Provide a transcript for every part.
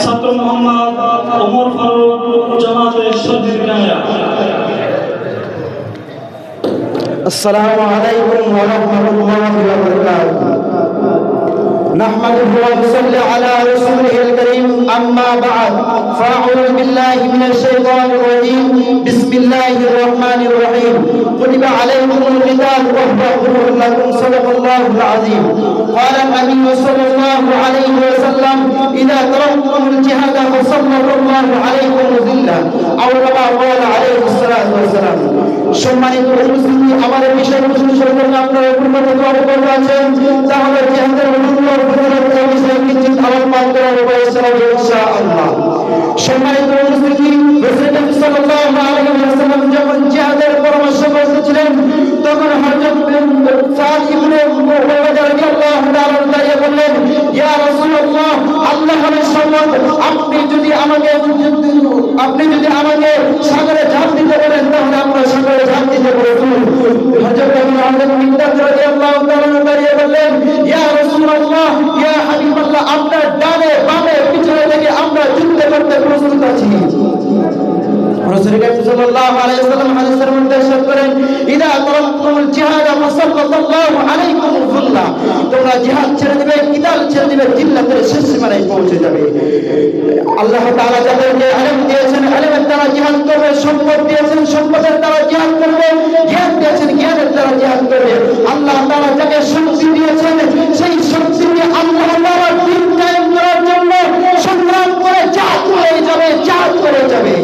ছাত্র মোহাম্মদ ওমর ফারুক জামাতে শরীর কায়া। السلام عليكم ورحمة الله وبركاته. نحمده ونصلي على رسوله الكريم أما بعد فأعوذ بالله من الشيطان الرجيم بسم الله الرحمن الرحيم كتب عليكم القتال وهو كره لكم صدق الله العظيم. قال النبي صلى الله عليه وسلم إذا تركتم الجهاد فسلط الله عليكم ذلة أو كما قال عليه الصلاة والسلام. সম্মানিত উপস্থিতি, আমাদের বিষয়বস্তু সম্পর্কে আপনারা পূর্ণত অবগত আছেন, তাহলে জিহাদের মূল্য প্রতিরোধের বিষয়ে কিঞ্চিৎ আলোকপাত করার উপায় ইনশাআল্লাহ। সম্মানিত উপস্থিতি, রাসূল সাল্লাল্লাহু আলাইহি ওয়াসাল্লাম যখন জিহাদের পরামর্শ করতেছিলেন তখন হযরত সাদ ইবনে মুআযা রাদিয়াল্লাহু তাআলা দাঁড়িয়ে বললেন, ইয়া রাসূলুল্লাহ, আল্লাহর শপথ, আপনি যদি আমাকে সাগরে ঝাঁপ দিতে বলেন তাহলে আমরা সাগরে ঝাঁপ দিতে পারবো। হযরত মিকদাদ রাদিয়াল্লাহু তাআলা দাঁড়িয়ে বললেন, ইয়া রাসূলুল্লাহ, ইয়া হাবিবাল্লাহ, আপনার ডানে বামে পিছনে থেকে আমরা যুদ্ধ করতে প্রস্তুত আছি। রাসূল সাল্লাল্লাহু আলাইহি ওয়াসাল্লাম হাদিসের মধ্যে ইরশাদ করেন, ইদা তারাকতুমুল জিহাদ ফাসাল্লাল্লাহু আলাইকুম যুল্লা, তোমরা জিহাদ ছেড়ে দিবে, কিতাল ছেড়ে দিবে, জিল্লাতের শেষ সীমানায় পৌঁছে যাবে। আল্লাহ তাআলা যাদেরকে ইলম দিয়েছেন, ইলমের দ্বারা জিহাদ করবে, সম্পদ দিয়েছেন, সম্পদের দ্বারা জিহাদ করবে, জ্ঞান দিয়েছেন, জ্ঞানের দ্বারা জিহাদ করবে। আল্লাহ তাআলা যাকে শক্তি দিয়েছেন সেই শক্তি দিয়ে আল্লাহ তাআলা দ্বীন কায়েম করার জন্য সংগ্রাম করে জিহাদ করে যাবে, জিহাদ করে যাবে।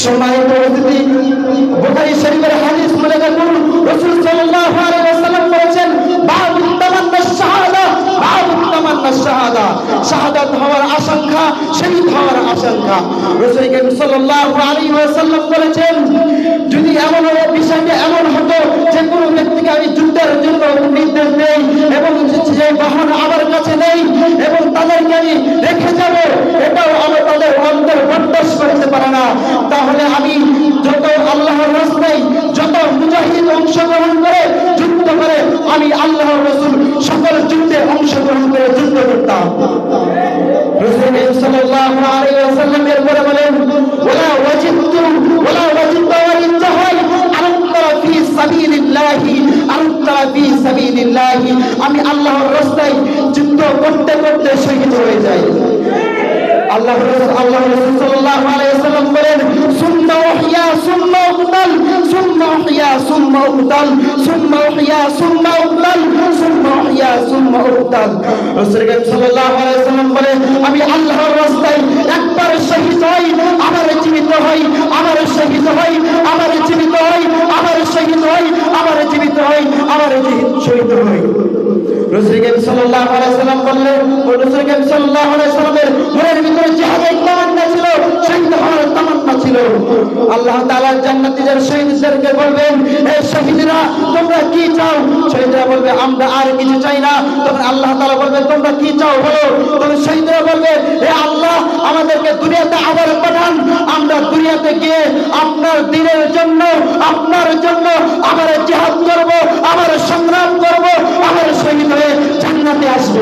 সম্মানিত উপস্থিতি, বুখারী শরীফের হাদিস মনে রাখুন, রাসূল সাল্লাল্লাহু আলাইহি ওয়াসাল্লাম বলেছেন, বাবুত তামান্না শাহাদা, বাবুত তামান্না শাহাদা, শাহাদাত হওয়ার আশঙ্কা, শহীদ হওয়ার আশঙ্কা। রাসূল সাল্লাল্লাহু আলাইহি ওয়াসাল্লাম বলেছেন, যদি এমন বিষয়টা এমন হতো যে কোনো ব্যক্তিকে আমি যুদ্ধের জন্য নির্দেশ দেই এবং যে বাহন আমার কাছে নেই এবং তাদেরকে আমি রেখে যাব, এটাও আমার তাদের অন্তর বরদাস্ত করতে পারে না, তাহলে আমি যত আল্লাহর রাস্তায় যত মুজাহিদ অংশগ্রহণ করে যুদ্ধ করে আমি আল্লাহর রাসূল সকল যুদ্ধে অংশগ্রহণ করে যুদ্ধ করতাম। রাসূল সাল্লাল্লাহু আলাইহি ওয়াসাল্লাম এরপরে বলেন, ওয়ালা ওয়াজিদতু ওয়ালিল্লাহি আনতারা ফি সাবিলিল্লাহি, আনতারা ফি সাবিলিল্লাহি, আমি আল্লাহর রাস্তায় যুদ্ধ করতে করতে শহীদ হয়ে যাই। আল্লাহ রাসূল সাল্লাল্লাহু আলাইহি ওয়াসাল্লাম বলেন, সুম্মা উহইয়া সুম্মা উকতাল, সুম্মা উহইয়া সুম্মা উকতাল, সুম্মা উহইয়া সুম্মা উকতাল, সুম্মা উহইয়া সুম্মা উকতাল। রাসূল সাল্লাল্লাহু আলাইহি ওয়াসাল্লাম বলেন, আমি আল্লাহর রাস্তায় একবার শহীদ হই, আবার জীবিত হই, আবার শহীদ হই, আবার জীবিত হই, আবার শহীদ হই, আবার জীবিত হই, আবার শহীদ হই। রাসূল সাল্লাল্লাহু আলাইহি ওয়াসাল্লাম বললেন, রাসূল সাল্লাল্লাহু আলাইহি ওয়াসাল্লামের মনের ভিতরে জিহাদের তামান্না ছিল, শহীদ হওয়ার তামান্না ছিল। আল্লাহ তাআলা জান্নাতীদের শহীদদেরকে বলবেন, হে শহীদরা, তোমরা কি চাও? শহীদরা বলবে, আমরা আর কিছু চাই না। তখন আল্লাহ তাআলা বলবে, তোমরা কি চাও বলো? তখন শহীদরা বলবে, হে আল্লাহ, আমাদেরকে দুনিয়াতে আবার পাঠান, আমরা দুনিয়াতে গিয়ে আপনার দ্বীনের জন্য, আপনার জন্য আবার জিহাদ করব, আবার সংগ্রাম করব, আবার শহীদ হয়ে জান্নাতে আসব।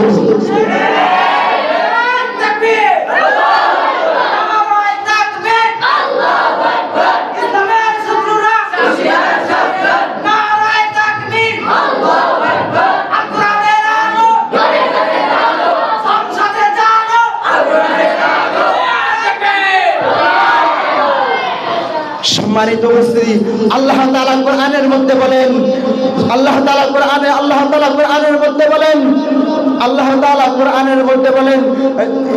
সম্মানিত উপস্থিতি, আল্লাহ তাআলা কোরআনের মধ্যে বলেন, আল্লাহ তাআলা কোরআনের মধ্যে বলেন,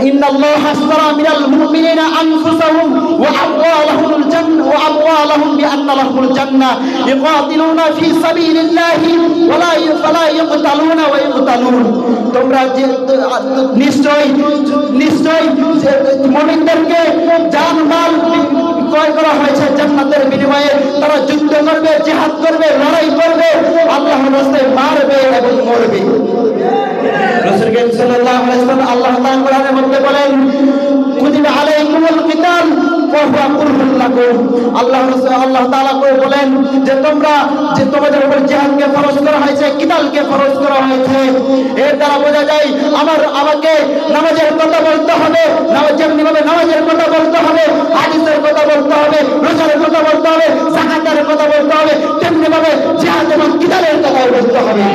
ইন্নাল্লাহা আশতারা মিনাল মুমিনিনা আনফুসাহুম ওয়া আমওয়ালাহুম বিআন্না লাহুমুল জান্নাহ ইউকাতিলুনা ফি সাবিলিল্লাহি ওয়া লা ইউকতালুনা ওয়া ইউকতালুন। তোমরা নিশ্চয় মুমিনদেরকে জানমাল ক্রয় করা হয়েছে জান্নাতের বিনিময়ে, তারা যুদ্ধ করবে, জিহাদ করবে, লড়াই করবে, আল্লাহর রাস্তায় মারবে এবং মরবে। রাসূল সাল্লাল্লাহু আলাইহি ওয়াসাল্লাম আল্লাহ তাআলা কোরআনের মধ্যে বলেন, কুতিবা আলাইকুমুল কিতাল ওয়া হুয়া কুরহুল লাকুম। আল্লাহ তাআলা বলেন যে তোমাদের উপর জিহাদকে ফরজ করা হয়েছে, কিতালকে ফরজ করা হয়েছে। এর দ্বারা বোঝা যায় আমাকে বলতে হবে, যেমনি ভাবে নামাজের কথা বলতে হবে, হাদিসের কথা বলতে হবে, রোজার কথা বলতে হবে, যাকাতের কথা বলতে হবে, তেমনি ভাবে জিহাদ এবং কিতালের কথা বলতে হবে।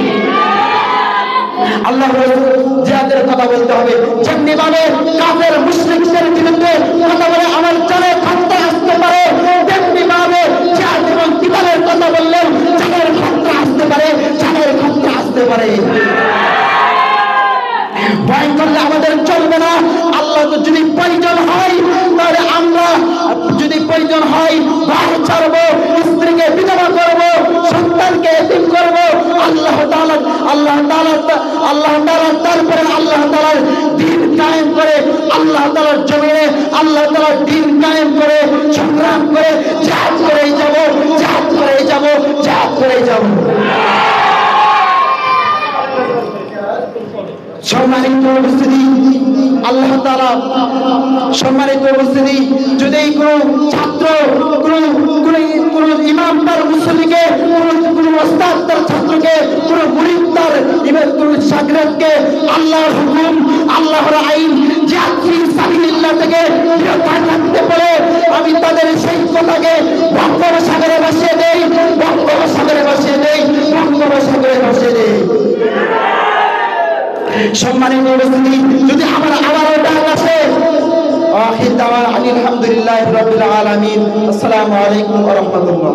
আল্লাহর রাসূল জিহাদের কথা বলতে হবে, যেমনি ভাবে কাফের মুশরিকদের বিরুদ্ধে কথা বলে আমার জানে খতরা আসতে পারে, তেমনি ভাবে জিহাদ এবং কিতালের কথা বললেও জানের খতরা আসতে পারে, জানের খতরা আসতে পারে। ভয় করলে আমাদের চলবে না। আল্লাহ তো যদি প্রয়োজন হয় তাহলে আমরা যদি প্রয়োজন হয় ঘর ছাড়বো, স্ত্রীকে বিধবা করবো, সন্তানকে এতিম করবো। আল্লাহ তাআলা তারপরে আল্লাহ তাআলার দ্বীন কায়েম করে, আল্লাহ তাআলার জমিনে আল্লাহ তাআলার দ্বীন কায়েম করে সংগ্রাম করে জিহাদ করেই যাবো, জিহাদ করেই যাবো, জিহাদ করেই যাবো। সম্মানিত উপস্থিতি, আল্লাহ তাআলা সম্মানিত উপস্থিতি, যদি কোনো ছাত্র কোন ইমাম তার মুসল্লিকে, কোন ওস্তাদ তার ছাত্রকে, কোন মুরিদ তার কোন শাগিরকে আল্লাহর হুকুম, আল্লাহর আইন, জিহাদ ফি সাবিলিল্লাহ থেকে বিরত থাকতে পারে, আমি তাদের সেই কথাকে বঙ্গোপসাগরে ভাসিয়ে দেই, বঙ্গোপসাগরে ভাসিয়ে দেই, বঙ্গোপসাগরে ভাসিয়ে দেই। সম্মানিত উপস্থিতি, যদি আমার আবারও ডাক আসে, আখির দাওয়া আলহামদুলিল্লাহি রাব্বিল আলামিন, আসসালামু আলাইকুম ওয়া রাহমাতুল্লাহ।